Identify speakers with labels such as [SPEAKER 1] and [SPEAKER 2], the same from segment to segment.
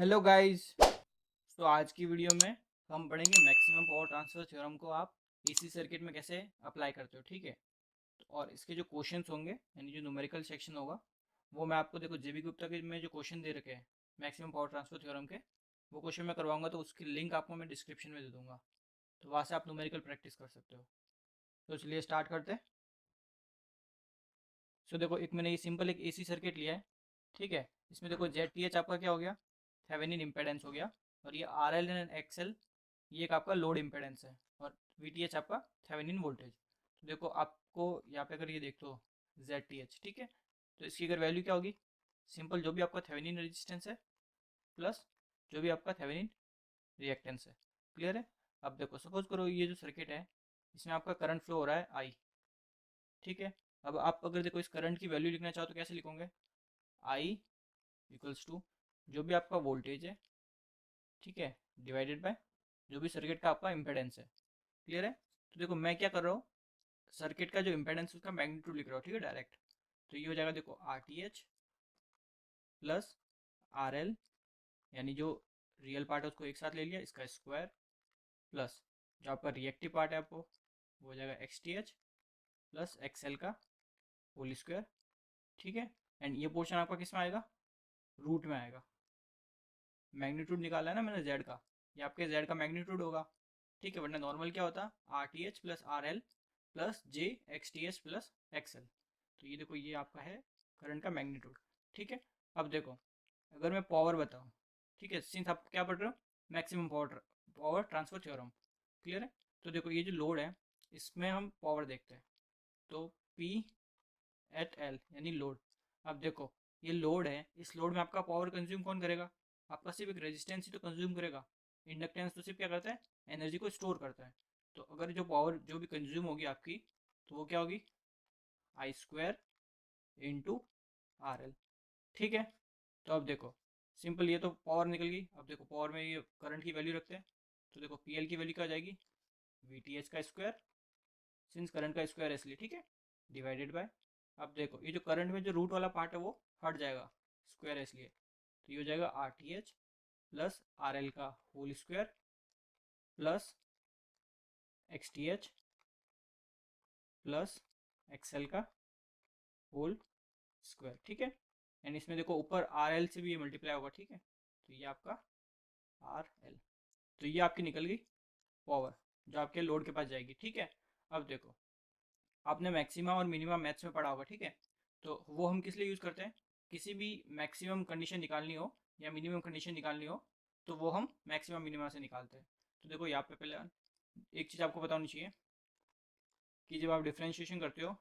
[SPEAKER 1] Hello guys. तो आज की वीडियो में हम पढ़ेंगे मैक्सिमम पावर ट्रांसफर थ्योरम को आप एसी सर्किट में कैसे अप्लाई करते हो, ठीक है। और इसके जो क्वेश्चंस होंगे यानी जो न्यूमेरिकल सेक्शन होगा वो मैं आपको देखो जेबी गुप्ता के में जो क्वेश्चन दे रखे हैं मैक्सिमम पावर ट्रांसफर थ्योरम के, वो क्वेश्चन मैं करवाऊंगा, तो उसकी लिंक आपको मैं डिस्क्रिप्शन में दे दूंगा, तो वहाँ से आप न्यूमेरिकल प्रैक्टिस कर सकते हो। तो चलिए स्टार्ट करते हैं। सो देखो, एक मैंने ये सिंपल एक एसी सर्किट लिया है, ठीक है। इसमें देखो जेड टी एच आपका क्या हो गया, थेवेनिन इम्पेडेंस हो गया। और ये आर एल एंड एक्सएल ये एक आपका लोड इम्पेडेंस है। और वी टी एच आपका थेवेनिन वोल्टेज। तो देखो आपको यहाँ पे अगर ये देख लो जेड टी एच, ठीक है, तो इसकी अगर वैल्यू क्या होगी, सिंपल जो भी आपका थेवेनिन रेजिस्टेंस है प्लस जो भी आपका थेवेनिन रिएक्टेंस है। क्लियर है। अब देखो सपोज करो ये जो सर्किट है इसमें आपका करंट फ्लो हो रहा है आई, ठीक है। अब आप अगर देखो इस करंट की वैल्यू लिखना चाहो तो कैसे लिखोगे, आई इक्वल्स टू जो भी आपका वोल्टेज है, ठीक है, डिवाइडेड बाय जो भी सर्किट का आपका इम्पेडेंस है। क्लियर है। तो देखो मैं क्या कर रहा हूँ, सर्किट का जो इम्पेडेंस है उसका मैग्नीट्यूड लिख रहा हूँ, ठीक है, डायरेक्ट। तो ये हो जाएगा देखो R T H plus R L, यानी जो रियल पार्ट है उसको एक साथ ले लिया, इसका स्क्वायर, प्लस जो आपका रिएक्टिव पार्ट है आपको वो हो जाएगा x T H plus X L का होल स्क्वायर, ठीक है। एंड ये पोर्शन आपका किस में आएगा, रूट में आएगा। मैग्नीट्यूड निकाला है ना मैंने जेड का, ये आपके जेड का मैग्नीट्यूड होगा, ठीक है। वरना नॉर्मल क्या होता, R T H plus R L plus J X T H plus X L. तो ये देखो ये आपका है करंट का मैग्नीट्यूड, ठीक है। अब देखो अगर मैं पावर बताऊँ, ठीक है, सिंस आप क्या पढ़ रहे हो, maximum power power transfer theorem. Clear है। तो देखो ये जो लोड है इसमें हम पावर देखते हैं, तो पी एट एल यानी लोड। अब देखो ये लोड है, इस लोड में आपका पावर कंज्यूम कौन करेगा, आपका सिर्फ एक रेजिस्टेंस ही तो कंज्यूम करेगा। इंडक्टेंस तो सिर्फ क्या करता है, एनर्जी को स्टोर करता है। तो अगर जो पावर जो भी कंज्यूम होगी आपकी, तो वो क्या होगी, आई स्क्वायर इंटू आर एल, ठीक है। तो अब देखो सिंपल, ये तो पावर निकल गई। अब देखो पावर में ये करंट की वैल्यू रखते हैं, तो देखो पी एल की वैल्यू क्या हो जाएगी, वी टी एच का स्क्वायर, सिंस करंट का स्क्वायर है इसलिए, ठीक है, डिवाइडेड बाय। अब देखो ये जो करंट में जो रूट वाला पार्ट है वो हट जाएगा, स्क्वायर है इसलिए। तो ये हो जाएगा R T H plus R L का whole square plus X T H plus XL का होल स्क्वायर, ठीक है। एंड इसमें देखो ऊपर आर एल से भी ये मल्टीप्लाई होगा, ठीक है। तो ये आपका आर एल, तो ये आपकी निकल गई पावर जो आपके लोड के पास जाएगी, ठीक है। अब देखो आपने मैक्सिमम और मिनिमम मैथ्स में पढ़ा होगा, ठीक है। तो वो हम किस लिए यूज़ करते हैं, किसी भी मैक्सिमम कंडीशन निकालनी हो या मिनिमम कंडीशन निकालनी हो, तो वो हम मैक्सिमम मिनिमम से निकालते हैं। तो देखो यहाँ पे पहले एक चीज़ आपको पता होनी चाहिए कि जब आप डिफ्रेंशिएशन करते हो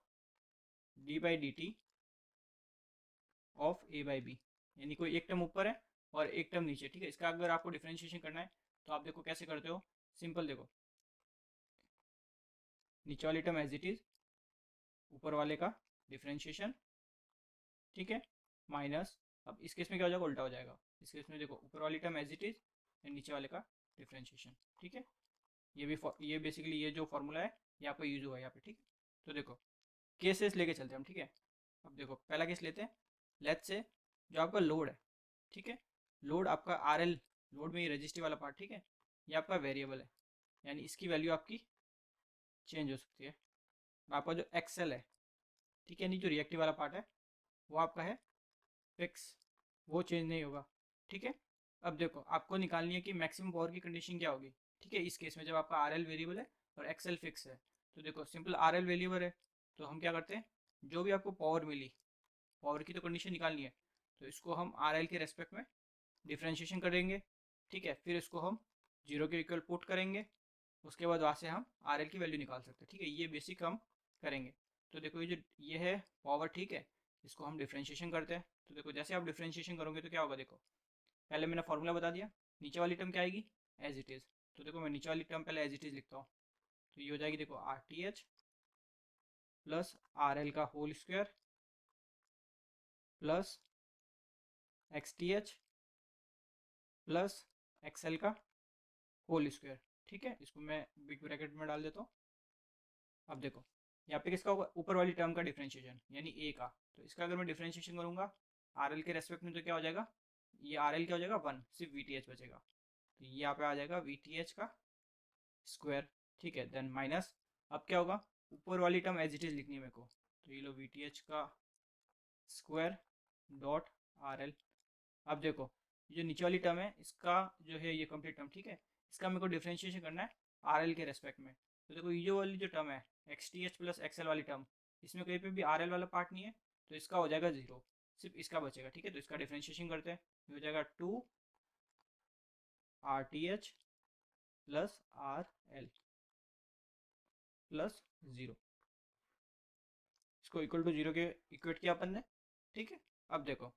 [SPEAKER 1] D by D T of A by B, यानी कोई एक टर्म ऊपर है और एक टर्म नीचे, ठीक है, इसका अगर आपको डिफ्रेंशिएशन करना है तो आप देखो कैसे करते हो। सिंपल देखो, नीचे वाली टर्म एज इट इज, ऊपर वाले का डिफ्रेंशिएशन, ठीक है, माइनस। अब इस केस में क्या हो जाएगा, उल्टा हो जाएगा। इस केस में देखो ऊपर वाली term as it is and नीचे वाले का डिफ्रेंशिएशन, ठीक है। ये भी ये बेसिकली ये जो फॉर्मूला है ये आपका यूज हुआ है यहाँ पे, ठीक है। तो देखो केसेस लेके चलते हैं हम, ठीक है। अब देखो पहला केस लेते हैं, लेट्स से जो आपका लोड है, ठीक है, लोड आपका आर एल, लोड में ये रजिस्टिव वाला पार्ट, ठीक है, ये आपका वेरिएबल है, यानी इसकी वैल्यू आपकी चेंज हो सकती है। आपका जो एक्सएल है, ठीक है, यानी जो रिएक्टिव वाला पार्ट है वो आपका है फिक्स, वो चेंज नहीं होगा, ठीक है। अब देखो आपको निकालनी है कि मैक्सिमम पावर की कंडीशन क्या होगी, ठीक है, इस केस में जब आपका आर एल वेरिएबल है और एक्सएल फिक्स है। तो देखो सिंपल आर एल वेरिएबल है, तो हम क्या करते हैं, जो भी आपको पावर मिली, पावर की तो कंडीशन निकालनी है, तो इसको हम आर एल के रेस्पेक्ट में डिफ्रेंशिएशन करेंगे, ठीक है। फिर इसको हम जीरो के इक्वल पुट करेंगे, उसके बाद वहाँ से हम आर एल की वैल्यू निकाल सकते हैं, ठीक है, ये बेसिक हम करेंगे। तो देखो ये जो ये है पावर, ठीक है, इसको हम डिफ्रेंशिएशन करते हैं। तो देखो जैसे आप डिफ्रेंशिएशन करोगे तो क्या होगा, देखो पहले मैंने फॉर्मूला बता दिया, नीचे वाली टर्म क्या आएगी, एज इट इज़। तो देखो मैं नीचे वाली टर्म पहले एज इट इज़ लिखता हूँ, तो ये हो जाएगी देखो R T H plus R L का whole square plus X T H plus X L का होल स्क्वायर, ठीक है। इसको मैं बिग ब्रैकेट में डाल देता हूँ। अब देखो यहाँ पे किसका होगा, ऊपर वाली टर्म का डिफ्रेंशिएशन यानी ए का, तो इसका अगर मैं डिफ्रेंशिएशन करूंगा आर एल के रेस्पेक्ट में तो क्या हो जाएगा, ये आर एल क्या हो जाएगा 1, सिर्फ वी टी एच बचेगा। तो ये यहाँ पे आ जाएगा वी टी एच का स्क्वायर, ठीक है। देन माइनस, अब क्या होगा, ऊपर वाली टर्म एज इट इज लिखनी है मेरे को, तो ये लो वी टी एच का स्क्वायर डॉट आर एल। अब देखो ये जो नीचे वाली टर्म है इसका जो है ये कंप्लीट टर्म, ठीक है, इसका मेरे को डिफ्रेंशिएशन करना है आर एल के रेस्पेक्ट में। तो देखो ये वाली जो टर्म है x T H plus X L वाली टर्म, इसमें कहीं पे भी आर एल वाला पार्ट नहीं है, तो इसका हो जाएगा 0, सिर्फ इसका बचेगा, ठीक है। तो इसका डिफ्रेंशिएशन करते हैं, ये हो जाएगा 2 are T H plus R L plus 0, इसको इक्वल टू 0 के इक्वेट किया अपन ने, ठीक है। अब देखो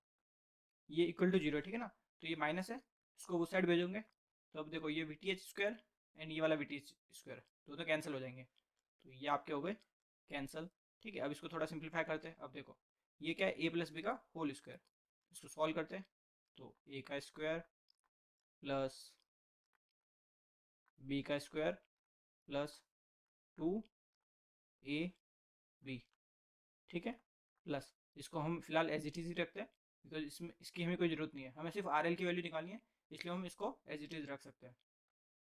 [SPEAKER 1] ये इक्वल टू 0, ठीक है ना, तो ये माइनस है, इसको उस साइड भेजोगे, तो अब देखो ये we T H square and ये वाला वी टी एच स्क्वायर तो कैंसिल हो जाएंगे, तो ये आपके हो गए कैंसिल, ठीक है। अब इसको थोड़ा सिंप्लीफाई करते हैं। अब देखो ये क्या है, ए प्लस बी का होल स्क्वायर, इसको सॉल्व करते हैं, तो ए का स्क्वायर प्लस बी का स्क्वायर प्लस 2 ए बी, ठीक है, प्लस इसको हम फिलहाल एज इट इज ही रखते हैं, बिकॉज इसमें इसकी हमें कोई ज़रूरत नहीं है, हमें सिर्फ आर एल की वैल्यू निकालनी है, इसलिए हम इसको एज इट इज रख सकते हैं।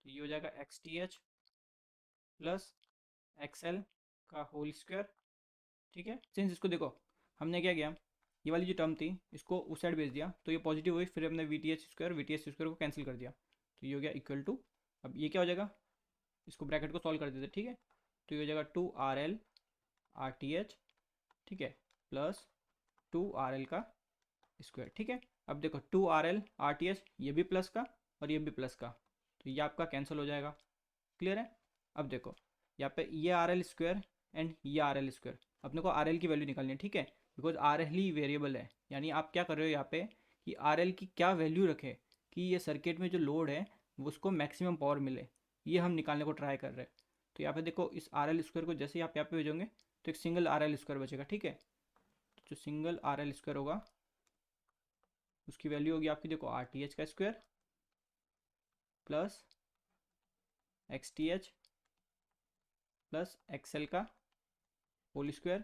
[SPEAKER 1] तो ये हो जाएगा x T H plus X L का होल स्क्वायर, ठीक है। सिंस इसको देखो हमने क्या किया, ये वाली जो टर्म थी इसको उस साइड भेज दिया, तो ये पॉजिटिव हुई, फिर हमने वी टी एच स्क्वायर को कैंसिल कर दिया, तो ये हो गया इक्वल टू, अब ये क्या हो जाएगा, इसको ब्रैकेट को सॉल्व कर देते, ठीक है। तो ये हो जाएगा 2 R L R T H, ठीक है, प्लस 2 आर एल का स्क्वायर, ठीक है। अब देखो 2 R L R T H, ये भी प्लस का और ये भी प्लस का, तो ये आपका कैंसिल हो जाएगा, क्लियर है। अब देखो यहाँ पे ये आर एल स्क्वायर एंड ये आर एल स्क्वायर, अपने को आर एल की वैल्यू निकालनी है, ठीक है, because R L he variable है, यानी आप क्या कर रहे हो यहाँ पे कि आर एल की क्या वैल्यू रखे कि ये सर्किट में जो लोड है वो उसको मैक्सिमम पावर मिले, ये हम निकालने को ट्राई कर रहे हैं। तो यहाँ पे देखो इस आर एल स्क्वायर को जैसे ही आप यहाँ पे भेजोगे तो एक सिंगल आर एल स्क्वायर बचेगा, ठीक है। तो जो सिंगल आर एल स्क्वायर होगा उसकी वैल्यू होगी आपकी, देखो आर टी एच का square plus X T H plus X L का होल स्क्वायर।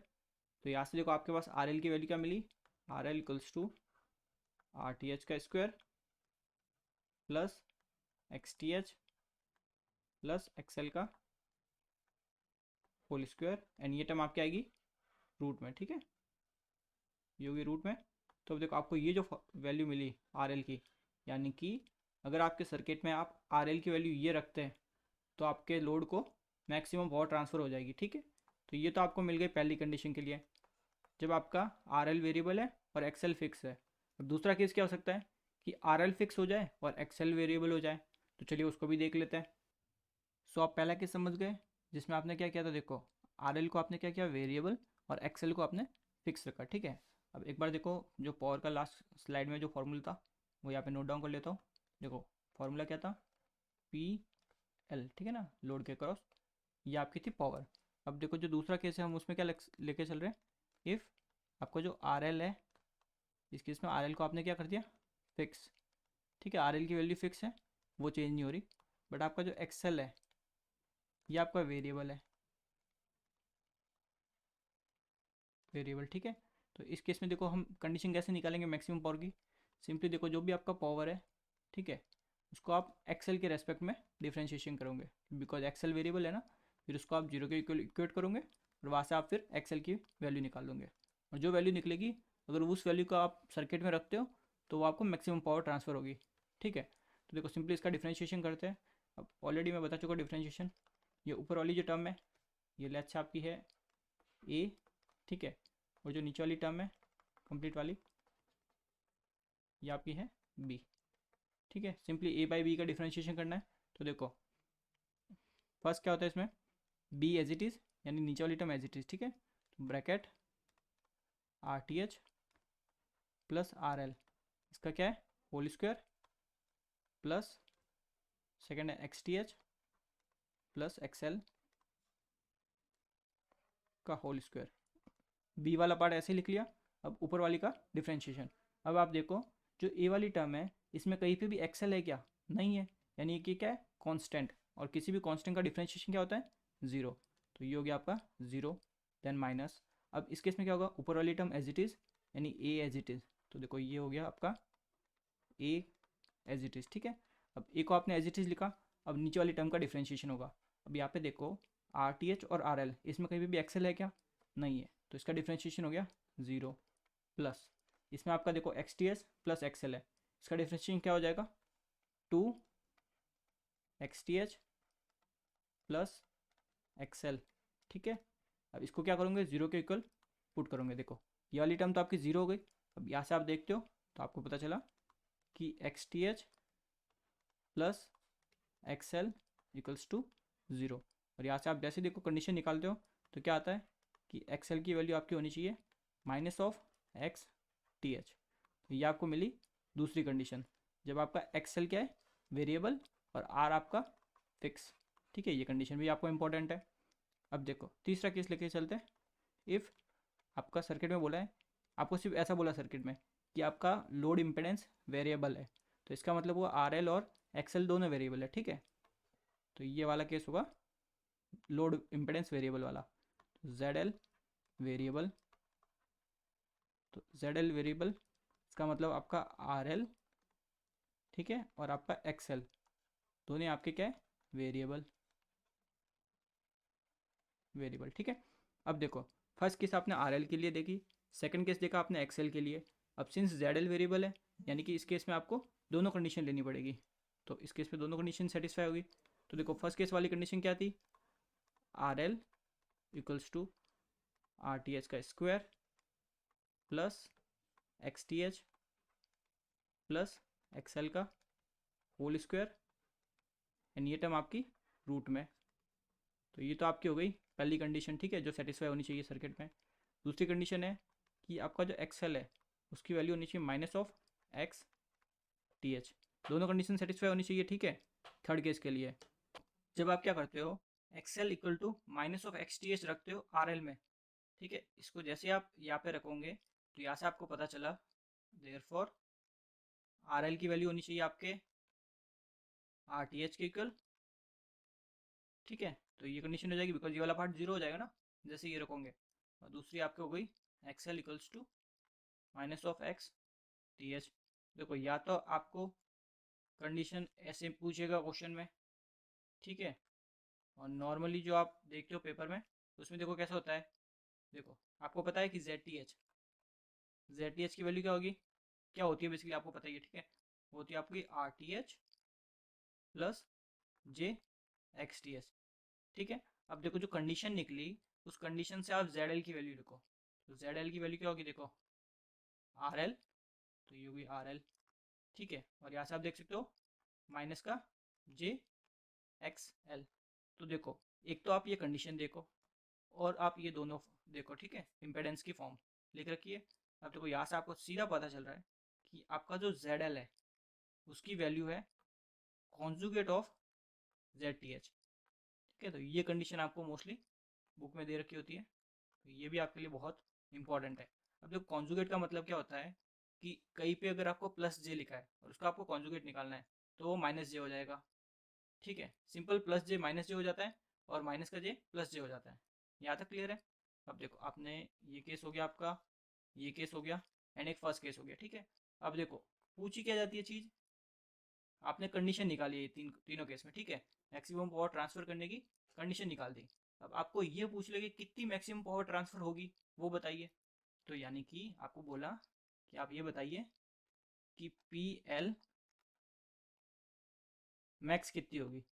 [SPEAKER 1] तो यहाँ से देखो आपके पास आर एल की वैल्यू क्या मिली, R L equals to R T H का square plus X T H plus X L का होल स्क्वायर, एंड ये टर्म आपकी आएगी रूट में, ठीक है, ये होगी रूट में। तो अब देखो आपको ये जो वैल्यू मिली आर एल की, यानी कि अगर आपके सर्किट में आप आर एल की वैल्यू ये रखते हैं तो आपके लोड को मैक्सिमम पावर ट्रांसफ़र हो जाएगी, ठीक है। तो ये तो आपको मिल गई पहली कंडीशन के लिए, जब आपका आर एल वेरिएबल है और एक्स एल फिक्स है। अब दूसरा केस क्या हो सकता है कि आर एल फिक्स हो जाए और एक्स एल वेरिएबल हो जाए, तो चलिए उसको भी देख लेते हैं। सो आप पहला केस समझ गए जिसमें आपने क्या किया था, देखो आर एल को आपने क्या किया वेरिएबल और एक्स एल को आपने फिक्स रखा, ठीक है। अब एक बार देखो जो पावर का लास्ट स्लाइड में जो फॉर्मूला था वो यहाँ पे नोट डाउन कर लेता हूँ। देखो फॉर्मूला क्या था, पी एल, ठीक है ना, लोड के क्रॉस, ये आपकी थी पावर। अब देखो जो दूसरा केस है हम उसमें क्या लेके चल रहे हैं, इफ़ आपको जो आर एल है इस केस में आर एल को आपने क्या कर दिया फिक्स, ठीक है, आर एल की वैल्यू फिक्स है वो चेंज नहीं हो रही, बट आपका जो एक्स एल है ये आपका वेरिएबल है, वेरिएबल, ठीक है। तो इस केस में देखो हम कंडीशन कैसे निकालेंगे मैक्सिमम पावर की, सिंपली देखो जो भी आपका पावर है, ठीक है, उसको आप एक्सेल के रेस्पेक्ट में डिफ्रेंशिएशन करोगे, बिकॉज एक्सेल वेरिएबल है ना, फिर उसको आप जीरो के इक्वेट करोगे और वहाँ से आप फिर एक्सेल की वैल्यू निकाल दोगे, और जो वैल्यू निकलेगी अगर उस वैल्यू को आप सर्किट में रखते हो तो वो आपको मैक्सिमम पावर ट्रांसफ़र होगी, ठीक है। तो देखो सिंपली इसका डिफ्रेंशिएशन करते हैं। अब ऑलरेडी मैं बता चुका डिफ्रेंशिएशन, ये ऊपर वाली जो टर्म है ये लेट्स आपकी है ए, ठीक है, और जो नीचे वाली टर्म है कंप्लीट वाली ये आपकी है बी, ठीक है। सिंपली ए बाई बी का डिफ्रेंशिएशन करना है। तो देखो फर्स्ट क्या होता है इसमें, बी एज इट इज़, यानी नीचे वाली टर्म एज इट इज़, ठीक है, तो bracket are T H plus R L, इसका क्या है होल स्क्वायर प्लस सेकेंड है x T H plus X L का होल स्क्वायर, बी वाला पार्ट ऐसे लिख लिया। अब ऊपर वाली का डिफ्रेंशिएशन, अब आप देखो जो ए वाली टर्म है इसमें कहीं पे भी एक्सेल है क्या, नहीं है, यानी कि क्या है कांस्टेंट, और किसी भी कांस्टेंट का डिफ्रेंशिएशन क्या होता है ज़ीरो, तो ये हो गया आपका ज़ीरो, देन माइनस। अब इस केस में क्या होगा, ऊपर वाली टर्म एज इट इज़ यानी ए एज इट इज़, तो देखो ये हो गया आपका ए एज इट इज़, ठीक है। अब ए को आपने एज इट इज़ लिखा, अब नीचे वाली टर्म का डिफ्रेंशिएशन होगा। अब यहाँ पे देखो आर टी एच और आर एल, इसमें कहीं भी एक्सेल है क्या? नहीं है, तो इसका डिफ्रेंशिएशन हो गया 0 प्लस इसमें आपका देखो X T H plus XL है, इसका डिफ्रेंशिएशन क्या हो जाएगा? 2 X T H plus XL, ठीक है। अब इसको क्या करोगे? 0 के इक्वल पुट करोगे। देखो ये वाली टर्म तो आपकी 0 हो गई। अब यहाँ से आप देखते हो तो आपको पता चला कि X T H plus XL equals to 0। और यहाँ से आप जैसे देखो कंडीशन निकालते हो तो क्या आता है कि एक्सेल की वैल्यू आपकी होनी चाहिए minus of X T H. तो ये आपको मिली दूसरी कंडीशन, जब आपका एक्सेल क्या है? वेरिएबल, और आर आपका फिक्स, ठीक है। ये कंडीशन भी आपको इंपॉर्टेंट है। अब देखो तीसरा केस लेके चलते हैं। इफ़ आपका सर्किट में बोला है, आपको सिर्फ ऐसा बोला सर्किट में कि आपका लोड इम्पेडेंस वेरिएबल है, तो इसका मतलब वो आर एल और एक्सएल दोनों वेरिएबल है, ठीक है। तो ये वाला केस होगा लोड इम्पेडेंस वेरिएबल वाला। जेड एल वेरिएबल, तो जेड एल वेरिएबल इसका मतलब आपका आर एल, ठीक है, और आपका एक्सएल दोनों आपके क्या है? वेरिएबल, वेरिएबल, ठीक है। अब देखो फर्स्ट केस आपने आर एल के लिए देखी, सेकंड केस देखा आपने एक्सएल के लिए। अब सिंस जेड एल वेरिएबल है, यानी कि इस केस में आपको दोनों कंडीशन लेनी पड़ेगी, तो इस केस में दोनों कंडीशन सेटिस्फाई होगी। तो देखो फर्स्ट केस वाली कंडीशन क्या थी? R L equals to R T H का square plus X T H plus XL का होल स्क्वायर, एंड ये टर्म आपकी रूट में। तो ये तो आपकी हो गई पहली कंडीशन, ठीक है, जो सेटिस्फाई होनी चाहिए सर्किट में। दूसरी कंडीशन है कि आपका जो एक्सएल है उसकी वैल्यू होनी चाहिए minus of X T H. दोनों कंडीशन सेटिस्फाई होनी चाहिए, ठीक है। थर्ड केस के लिए जब आप क्या करते हो, XL equal to minus of X T H रखते हो आर एल में, ठीक है। इसको जैसे आप यहाँ पे रखोगे तो यहाँ से आपको पता चला देयरफॉर आर एल की वैल्यू होनी चाहिए आपके आर टी एच के इक्वल, ठीक है। तो ये कंडीशन हो जाएगी बिकॉज ये वाला पार्ट 0 हो जाएगा ना जैसे ये रखोगे। और दूसरी आपकी हो गई XL equals to minus of X T H. देखो या तो आपको कंडीशन ऐसे पूछेगा क्वेश्चन में, ठीक है, और नॉर्मली जो आप देखते हो पेपर में उसमें देखो कैसा होता है। देखो आपको पता है कि जेड टी एच की वैल्यू क्या होगी, क्या होती है बेसिकली आपको पता ही है, ठीक है। होती है आपकी are T H plus J X T H, ठीक है। अब देखो जो कंडीशन निकली उस कंडीशन से आप जेड एल की वैल्यू लिखो, तो जेड एल की वैल्यू क्या होगी? देखो आर एल, तो ये होगी आर एल, ठीक है। और यहाँ से आप देख सकते हो माइनस का जे एक्स एल। तो देखो एक तो आप ये कंडीशन देखो और आप ये दोनों देखो, ठीक है, इम्पेडेंस की फॉर्म लिख रखी है। अब देखो यहाँ से आपको सीधा पता चल रहा है कि आपका जो जेड एल है उसकी वैल्यू है conjugate of Z T H, ठीक है। तो ये कंडीशन आपको मोस्टली बुक में दे रखी होती है, तो ये भी आपके लिए बहुत इंपॉर्टेंट है। अब देखो कॉन्जुगेट का मतलब क्या होता है कि कहीं पे अगर आपको प्लस जे लिखा है और उसका आपको कॉन्जुगेट निकालना है तो वो माइनस जे हो जाएगा, ठीक है। सिंपल प्लस जे माइनस जे हो जाता है और माइनस का जे प्लस जे हो जाता है। यहाँ तक क्लियर है? अब देखो आपने ये केस हो गया आपका, ये केस हो गया, एंड एक फर्स्ट केस हो गया, ठीक है। अब देखो पूछी क्या जाती है चीज़, आपने कंडीशन निकाली है तीनों केस में, ठीक है। मैक्सिमम पावर ट्रांसफर करने की कंडीशन निकाल दी। अब आपको ये पूछ ले कि कितनी मैक्सिमम पावर ट्रांसफर होगी वो बताइए। तो यानी कि आपको बोला कि आप ये बताइए कि पी एल मैक्स कितनी होगी,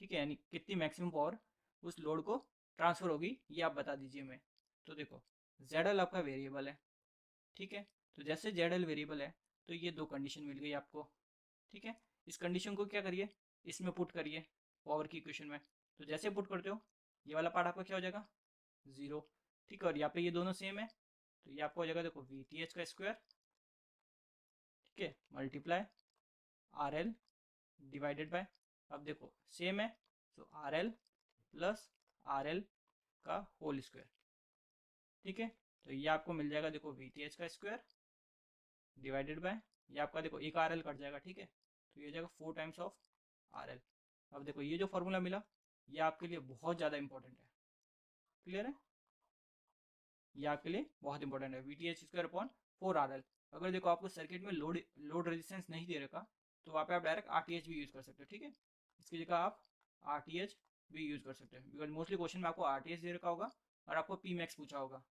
[SPEAKER 1] ठीक है, यानी कितनी मैक्सिमम पावर उस लोड को ट्रांसफर होगी ये आप बता दीजिए मैं। तो देखो जेड एल आपका वेरिएबल है, ठीक है। तो जैसे जेड एल वेरिएबल है तो ये दो कंडीशन मिल गई आपको, ठीक है। इस कंडीशन को क्या करिए, इसमें पुट करिए पावर की इक्वेशन में। तो जैसे पुट करते हो ये वाला पार्ट आपका क्या हो जाएगा? 0, ठीक है। और यहाँ पे ये दोनों सेम है तो ये आपको हो जाएगा देखो वी टी एच का स्क्वायर, ठीक है, multiply R L divided by, अब देखो सेम है तो are L plus R L का होल स्क्वायर, ठीक है। तो ये आपको मिल जाएगा देखो वी टी एच का स्क्वायर डिवाइडेड बाय, ये आपका देखो एक आर एल कट जाएगा, ठीक है। तो ये हो जाएगा 4 टाइम्स ऑफ आर एल। अब देखो ये जो फॉर्मूला मिला ये आपके लिए बहुत ज़्यादा इंपॉर्टेंट है, क्लियर है? ये आपके लिए बहुत इंपॉर्टेंट है, we T H square upon 4 R L. अगर देखो आपको सर्किट में लोड रेजिस्टेंस नहीं दे रखा तो वहाँ पे आप डायरेक्ट RTH भी यूज़ कर सकते हो, ठीक है। इसकी जगह आप RTH भी यूज़ कर सकते हो, बिकॉज मोस्टली क्वेश्चन में आपको RTH दे रखा होगा और आपको P मैक्स पूछा होगा,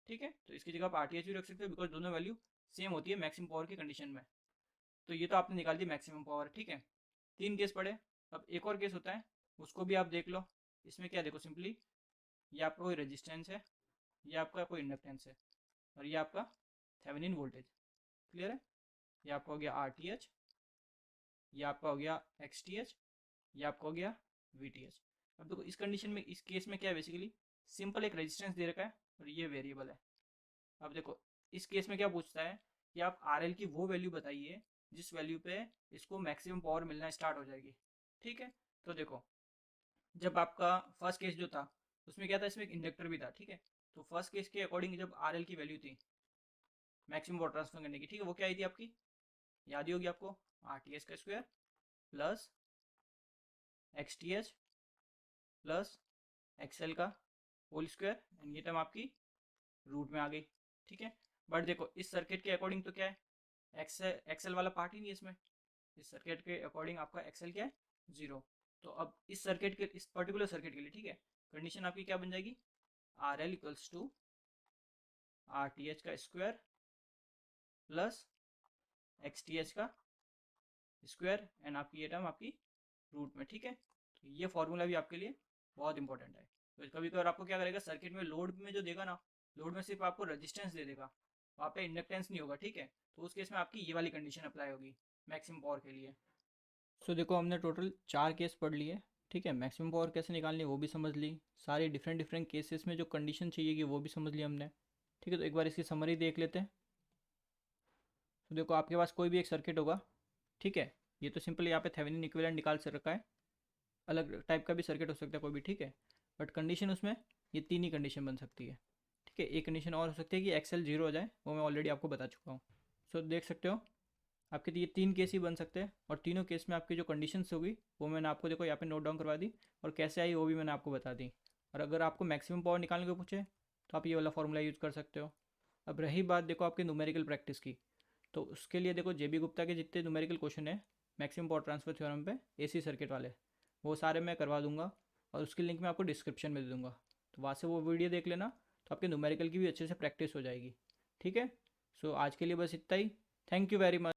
[SPEAKER 1] ठीक है। तो इसकी जगह आप RTH भी रख सकते हो, बिकॉज दोनों वैल्यू सेम होती है मैक्सिमम पावर की कंडीशन में। तो ये तो आपने निकाल दी मैक्सिमम पावर, ठीक है। 3 केस पड़े। अब एक और केस होता है, उसको भी आप देख लो। इसमें क्या देखो, सिंपली ये आपका कोई रेजिस्टेंस है, ये आपका कोई इंडक्टेंस है, और ये आपका थेवेनिन वोल्टेज। क्लियर है। ये आपका हो गया RTH, ये आपका हो गया XTH, ये आपका हो गया VTH। अब देखो इस कंडीशन में, इस केस में क्या है, बेसिकली सिंपल एक रेजिस्टेंस दे रखा है और ये वेरिएबल है। अब देखो इस केस में क्या पूछता है कि आप RL की वो वैल्यू बताइए जिस वैल्यू पे इसको मैक्सिमम पावर मिलना स्टार्ट हो जाएगी, ठीक है। तो देखो जब आपका फर्स्ट केस जो था उसमें क्या था, इसमें एक इंडक्टर भी था, ठीक है। तो फर्स्ट केस के अकॉर्डिंग जब RL की वैल्यू थी मैक्सिमम पावर ट्रांसफर करने की, ठीक है, वो क्या आई थी आपकी, याद ही होगी आपको, RTH का square plus XTH plus XL का होल स्क्वायर, एंड ये टर्म आपकी रूट में आ गई, ठीक है। बट देखो इस सर्किट के अकॉर्डिंग तो क्या है, एक्सएल वाला पार्ट ही नहीं है इसमें। इस सर्किट के अकॉर्डिंग आपका एक्सएल क्या है, 0। तो अब इस सर्किट के, इस पर्टिकुलर सर्किट के लिए, ठीक है, कंडीशन आपकी क्या बन जाएगी, RL इक्वल्स टू RTH का स्क्वायर प्लस XTH का स्क्वायर, एंड आपकी ये टर्म आपकी रूट में, ठीक है। तो ये फॉर्मूला भी आपके लिए बहुत इंपॉर्टेंट है। तो कभी कभार आपको क्या करेगा, सर्किट में लोड में जो देगा ना, लोड में सिर्फ आपको रेजिस्टेंस दे देगा, वहाँ पे इंडक्टेंस नहीं होगा, ठीक है। तो उस केस में आपकी ये वाली कंडीशन अप्लाई होगी मैक्सिमम पावर के लिए। सो देखो हमने टोटल 4 केस पढ़ लिए, ठीक है। मैक्सिमम पावर कैसे निकालनी है वो भी समझ ली, सारी डिफरेंट डिफरेंट केसेस में जो कंडीशन चाहिए वो भी समझ लिया हमने, ठीक है। तो एक बार इसकी समरी देख लेते हैं। तो देखो आपके पास कोई भी एक सर्किट होगा, ठीक है। ये तो सिंपल यहाँ पे थेवेनिन इक्विवेलेंट निकाल से रखा है, अलग टाइप का भी सर्किट हो सकता है कोई भी, ठीक है। बट कंडीशन उसमें ये 3 ही कंडीशन बन सकती है, ठीक है। एक कंडीशन और हो सकती है कि एक्सेल 0 हो जाए, वो मैं ऑलरेडी आपको बता चुका हूँ। सो देख सकते हो आपके ये 3 केस ही बन सकते हैं, और तीनों केस में आपकी जो कंडीशंस होगी वो मैंने आपको देखो यहाँ पे नोट डाउन करवा दी, और कैसे आई वो भी मैंने आपको बता दी। और अगर आपको मैक्सिमम पावर निकालने को पूछे तो आप ये वाला फॉर्मूला यूज़ कर सकते हो। अब रही बात देखो आपके न्यूमेरिकल प्रैक्टिस की, तो उसके लिए देखो JB गुप्ता के जितने न्यूमेरिकल क्वेश्चन है मैक्सिमम पावर ट्रांसफर थ्योरम पे AC सर्किट वाले, वो सारे मैं करवा दूंगा, और उसकी लिंक मैं आपको डिस्क्रिप्शन में दे दूंगा। तो वहाँ से वो वीडियो देख लेना, तो आपके न्यूमेरिकल की भी अच्छे से प्रैक्टिस हो जाएगी, ठीक है। सो आज के लिए बस इतना ही। Thank you very much.